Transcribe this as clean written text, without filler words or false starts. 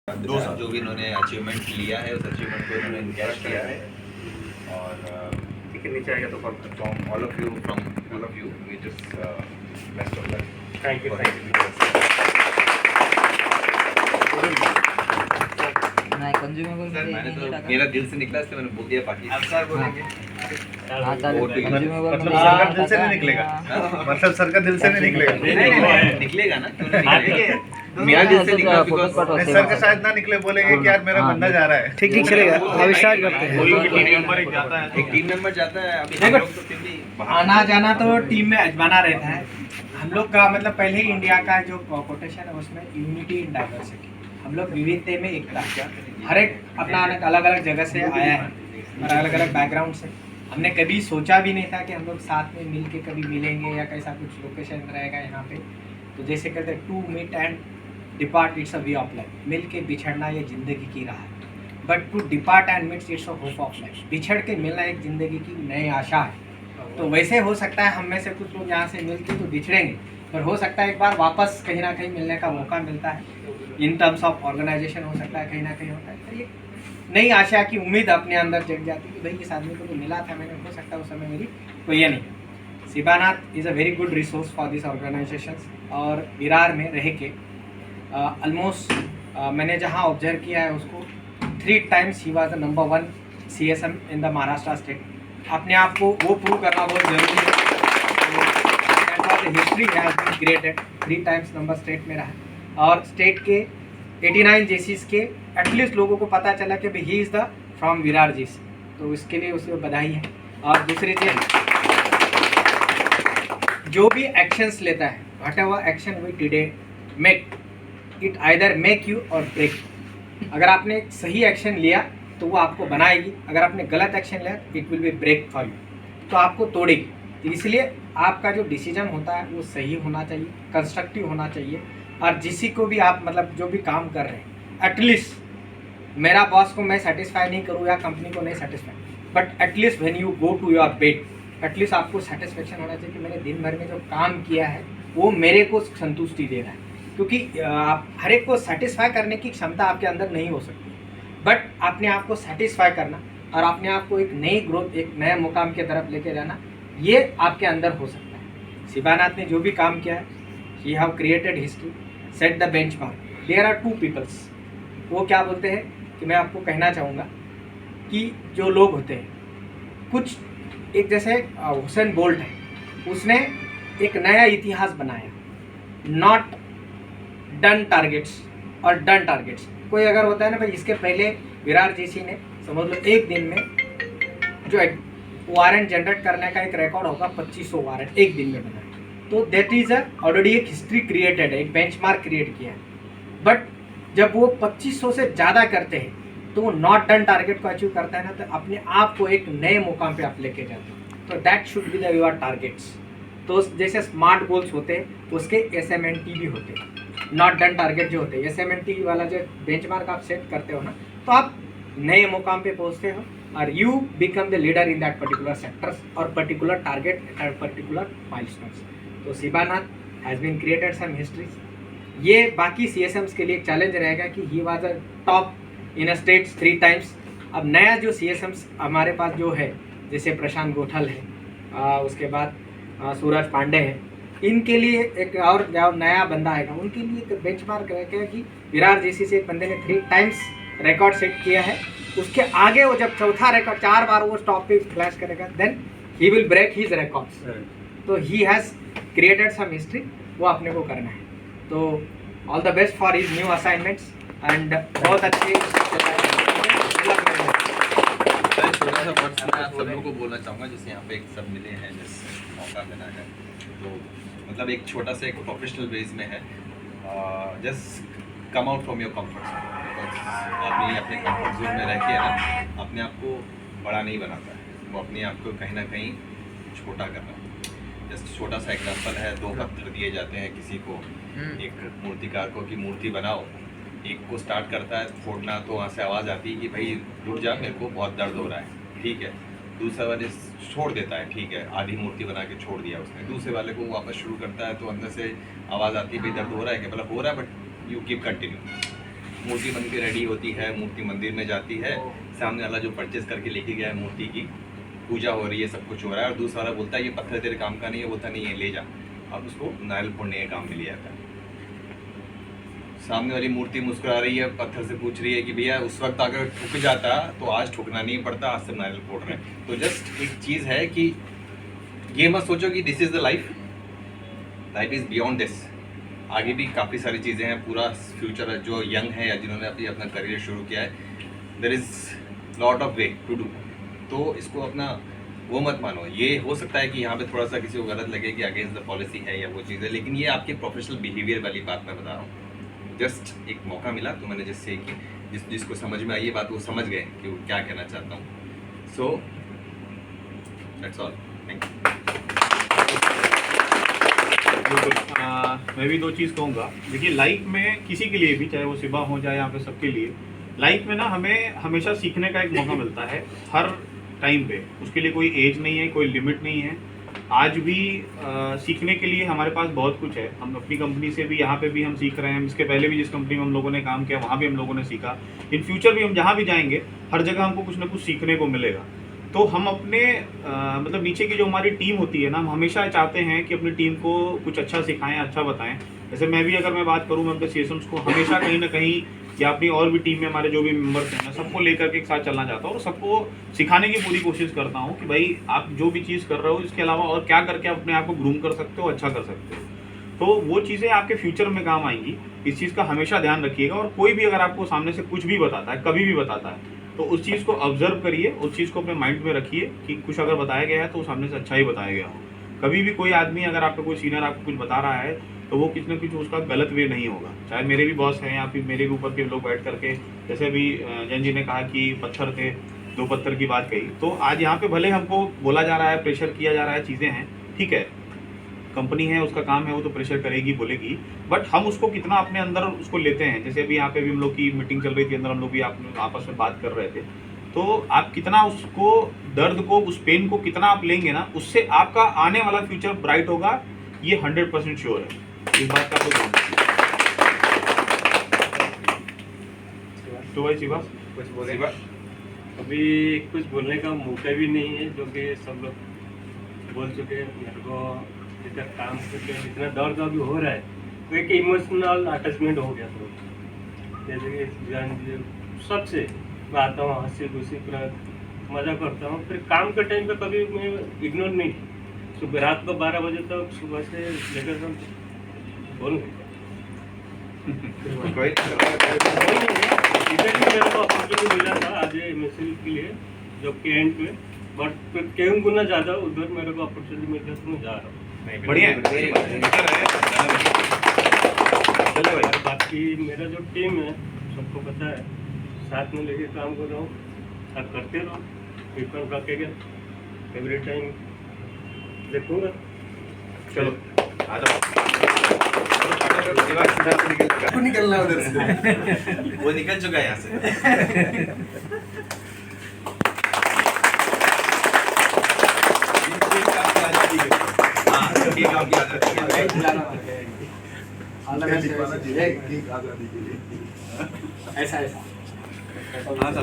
जो भी इन्होंने अचीवमेंट लिया है उस अचीवमेंट को इन्होंने इनकैश किया है और ठीक है, नीचे आएगा तो कॉल कर। From all of you we just best of luck. Thank you. नहीं कंज्यूमेबल सर मैंने तो मेरा दिल से निकला इसलिए मैंने बोल दिया बाकी अब सर बोलेंगे कंज्यूमेबल मतलब सर का दिल से नहीं निकलेगा, मतलब सर का दिल से नहीं निकलेगा। नहीं निकलेगा ना क्यों नहीं निकलेगा? मेरा दिल से निकला बिकॉज़ नहीं, सर का शायद ना निकले, बोलेंगे कि यार मेरा बंदा जा रहा है। ठीक ठीक चलेगा, अभी स्टार्ट करते हैं। एक टीम मेंबर जाता है अभी हम लोग तो फिर भी आना जाना तो टीम में अजमाना रहता है। हम लोग का मतलब पहले ही इंडिया का जो कोटेशन है उसमें यूनिटी इन डाइवर्सिटी, हम लोग विविधता में एकता। हर एक अपना अलग अलग जगह से आया है और अलग अलग बैकग्राउंड से। हमने कभी सोचा भी नहीं था कि हम लोग साथ में मिल के कभी मिलेंगे या कैसा कुछ लोकेशन रहेगा यहाँ पे। तो जैसे कहते हैं to meet and depart it's a way of life. मिल के बिछड़ना ये ज़िंदगी की राह है, but to depart and meets it's a hope of life. बिछड़ के मिलना एक ज़िंदगी की नई आशा है। तो वैसे हो सकता है हम में से कुछ लोग यहाँ से मिल के तो बिछड़ेंगे, पर हो सकता है एक बार वापस कहीं ना कहीं मिलने का मौका मिलता है। इन टर्म्स ऑफ ऑर्गेनाइजेशन हो सकता है कहीं ना कहीं होता है। तो ये नई आशा की उम्मीद अपने अंदर जग जाती है कि भाई इस आदमी को तो मिला था मैंने, हो सकता है उस समय मेरी कोई ये नहीं। Shibanath is a very good resource for this organisations. और विरार में रह के ऑलमोस्ट मैंने जहाँ ऑब्जर्व किया है उसको 3 times ही was the number 1 CSM in the Maharashtra state. अपने आप को वो प्रूव करना बहुत जरूरी है। History has been created 3 times number state में रहा और स्टेट के 89 जेसीस के एटलीस्ट लोगों को पता चला कि भाई he is the from Virar JC. तो इसके लिए उसको बधाई है। और दूसरी चीज़, जो भी एक्शंस लेता है, whatever action we today make it either make you or break. अगर आपने सही एक्शन लिया तो वो आपको बनाएगी, अगर आपने गलत एक्शन लिया it will be break for you, तो आपको तोड़ेगी। तो इसलिए आपका जो डिसीजन होता है वो सही होना चाहिए, कंस्ट्रक्टिव होना चाहिए। और जिसी को भी आप मतलब जो भी काम कर रहे हैं, एटलीस्ट मेरा बॉस को मैं सेटिस्फाई नहीं करूँ या कंपनी को नहीं satisfy, but at least when you go to your bed at least आपको सेटिस्फेक्शन होना चाहिए कि मैंने दिन भर में जो काम किया है वो मेरे को संतुष्टि दे रहा है। क्योंकि आप हर एक को सेटिस्फाई करने की क्षमता आपके अंदर नहीं हो सकती, बट अपने आप को सेटिस्फाई करना और अपने आप को एक नई ग्रोथ, एक नए मुकाम की तरफ लेके जाना, ये आपके अंदर हो सकता है। शिबानाथ ने जो भी काम किया है, he have created history, set the benchmark. There are 2 peoples. वो क्या बोलते हैं कि मैं आपको कहना चाहूँगा कि जो लोग होते हैं कुछ एक जैसे हुसैन बोल्ट है, उसने एक नया इतिहास बनाया, नॉट डन टारगेट्स और डन टारगेट्स। कोई अगर होता है ना भाई, इसके पहले विरार जेसी ने समझ लो एक दिन में जो वारंट जनरेट करने का एक रिकॉर्ड होगा 2500 वारंट एक दिन में बनाया। तो दैट इज़ ऑलरेडी एक हिस्ट्री क्रिएटेड है, एक बेंचमार्क क्रिएट किया है। बट जब वो 2500 से ज़्यादा करते हैं तो वो नॉट डन टारगेट को अचीव करता है ना, तो अपने आप को एक नए मुकाम पे आप लेके जाते हो। तो that should be the your targets. तो जैसे स्मार्ट गोल्स होते हैं उसके SMNT भी होते हैं, नॉट डन टारगेट जो होते हैं। SMNT वाला जो बेंचमार्क आप सेट करते हो ना, तो आप नए मुकाम पे पहुंचते हो और you become the leader in that particular sectors और particular target and particular milestones. तो Shibanath has been created some histories. ये बाकी CSMs के लिए एक चैलेंज रहेगा कि he was a top in a states 3 times। अब नया जो CSMs हमारे पास जो है, जैसे प्रशांत गोठल है, उसके बाद सूरज पांडे है, इनके लिए एक और जो नया बंदा आएगा उनके लिए एक बेंचमार्क रहेगा कि विरार जेसी से एक बंदे ने 3 times रिकॉर्ड सेट किया है, उसके आगे वो जब चौथा रिकॉर्ड 4 बार वो टॉप पे फ्लैश करेगा, then he will break his records. तो he has created some history, वो अपने को करना है। तो all the best for his new assignments and बहुत अच्छे। छोटा सा वर्ड्स मैं आप सब लोगों को बोलना चाहूँगा, जैसे यहाँ पे एक सब मिले हैं, जिस मौका मिला है, तो मतलब एक छोटा सा एक प्रोफेशनल बेस में है, just come out from your comfort zone. आदमी अपने कंफर्ट जोन में रह के ना अपने आप को बड़ा नहीं बनाता है, वो अपने आप को कहीं ना कहीं छोटा करना। जस्ट छोटा सा एग्जांपल है, 2 पत्थर दिए जाते हैं किसी को, एक मूर्तिकार को कि मूर्ति बनाओ, एक को स्टार्ट करता है फोड़ना, तो वहाँ से आवाज़ आती है कि भाई रुक जा, मेरे को बहुत दर्द हो रहा है, ठीक है। दूसरा वाले छोड़ देता है, ठीक है, आधी मूर्ति बना के छोड़ दिया उसने। दूसरे वाले को वापस शुरू करता है तो अंदर से आवाज़ आती है भाई दर्द हो रहा है क्या, मतलब हो रहा है बट यू कीप कंटिन्यू। मूर्ति बन के रेडी होती है, मूर्ति मंदिर में जाती है, सामने वाला जो परचेज करके लेके गया है मूर्ति की, पूजा हो रही है, सब कुछ हो रहा है, और दूसरा वाला बोलता है ये पत्थर तेरे काम का नहीं है, बोलता नहीं है ले जा, अब उसको नारियल फोड़ने के काम में लिया जाता है। सामने वाली मूर्ति मुस्कुरा रही है, पत्थर से पूछ रही है कि भैया उस वक्त अगर ठुक जाता तो आज ठुकना नहीं पड़ता, आज सब नारियल फोड़ रहे हैं। तो जस्ट एक चीज़ है कि ये मत सोचो कि this is the life, life is beyond this. आगे भी काफ़ी सारी चीज़ें हैं, पूरा फ्यूचर है। जो यंग है या जिन्होंने अभी अपना करियर शुरू किया है, there is lot of way to do. तो इसको अपना वो मत मानो। ये हो सकता है कि यहाँ पे थोड़ा सा किसी को गलत लगे कि अगेंस्ट द पॉलिसी है या वो चीज़ है, लेकिन ये आपके प्रोफेशनल बिहेवियर वाली बात मैं बता रहा हूँ। जस्ट एक मौका मिला तो मैंने जिससे कि जिसको समझ में आई ये बात वो समझ गए कि वो क्या कहना चाहता हूँ। So that's all, thank you. बिल्कुल, मैं भी दो चीज़ कहूँगा। देखिए लाइफ में किसी के लिए भी, चाहे वो सिबा हो जाए यहाँ पे सबके लिए, लाइफ में ना हमें हमेशा सीखने का एक मौका मिलता है हर टाइम पे। उसके लिए कोई एज नहीं है, कोई लिमिट नहीं है। आज भी सीखने के लिए हमारे पास बहुत कुछ है। हम अपनी कंपनी से भी, यहाँ पे भी हम सीख रहे हैं। इसके पहले भी जिस कंपनी में हम लोगों ने काम किया वहाँ भी हम लोगों ने सीखा। इन फ्यूचर भी हम जहाँ भी जाएंगे हर जगह हमको कुछ ना कुछ सीखने को मिलेगा। तो हम अपने मतलब नीचे की जो हमारी टीम होती है ना, हम हमेशा चाहते हैं कि अपनी टीम को कुछ अच्छा सिखाएं, अच्छा बताएं। जैसे मैं भी अगर मैं बात करूं, मैं अपने सीएसएम्स को हमेशा कहीं ना कहीं या अपनी और भी टीम में हमारे जो भी मेंबर्स हैं, मैं सबको लेकर के एक साथ चलना चाहता हूँ और सबको सिखाने की पूरी कोशिश करता हूँ कि भाई आप जो भी चीज़ कर रहे हो इसके अलावा और क्या करके आप अपने आप को ग्रूम कर सकते हो, अच्छा कर सकते हो। तो वो चीज़ें आपके फ्यूचर में काम आएंगी। इस चीज़ का हमेशा ध्यान रखिएगा। और कोई भी अगर आपको सामने से कुछ भी बताता है, कभी भी बताता है, तो उस चीज़ को ऑब्जर्व करिए, उस चीज़ को अपने माइंड में रखिए कि कुछ अगर बताया गया है तो सामने से अच्छा ही बताया गया हो। कभी भी कोई आदमी अगर आपको कोई सीनियर आपको कुछ बता रहा है तो वो किसी न कुछ उसका गलत वे नहीं होगा। चाहे मेरे भी बॉस हैं या फिर मेरे भी ऊपर के लोग बैठ करके, जैसे अभी जैन जी ने कहा कि पत्थर थे, 2 पत्थर की बात कही, तो आज यहाँ पे भले हमको बोला जा रहा है, प्रेशर किया जा रहा है, चीज़ें हैं, ठीक है, कंपनी है, उसका काम है, वो तो प्रेशर करेगी, बोलेगी, बट हम उसको कितना अपने अंदर उसको लेते हैं। जैसे अभी यहाँ पे भी हम लोग की मीटिंग चल रही थी, अंदर हम लोग भी आपस में बात कर रहे थे, तो आप कितना उसको, दर्द को, उस पेन को कितना आप लेंगे ना, उससे आपका आने वाला फ्यूचर ब्राइट होगा, ये 100% श्योर है। इस बात का तो ध्यान रखिए। तो भाई शिवा कुछ बोलेगा? अभी कुछ बोलने का मौका भी नहीं है, जो कि सब लोग बोल चुके हैं। मेरे को जितना काम करके जितना दर्द अभी हो रहा है, तो एक इमोशनल अटैचमेंट हो गया। तो जैसे कि जान सबसे मैं आता हूँ, हंसी खुशी पूरा मज़ा करता हूँ। फिर काम के टाइम पे कभी मैं इग्नोर नहीं, सुबह रात को 12 बजे तक, सुबह से लेकर हम बोल कोई इधर भी मेरे को अपॉर्चुनिटी मिला था आज मैसेज के लिए, जो कि एंड पे, बट फिर कहीं गुना ज़्यादा उधर मेरे को अपॉर्चुनिटी मिल गया तो मैं जा रहा हूँ। बढ़िया है। चलो भाई, बाकी मेरा जो टीम है सबको पता है, साथ में लेके काम कर रहा हूँ, आप करते रहो, विकल्प रखेगा, एवरी टाइम देखूँगा। चलो आ जाओ। निकलना उधर से वो निकल चुका है यहाँ से। ऐसा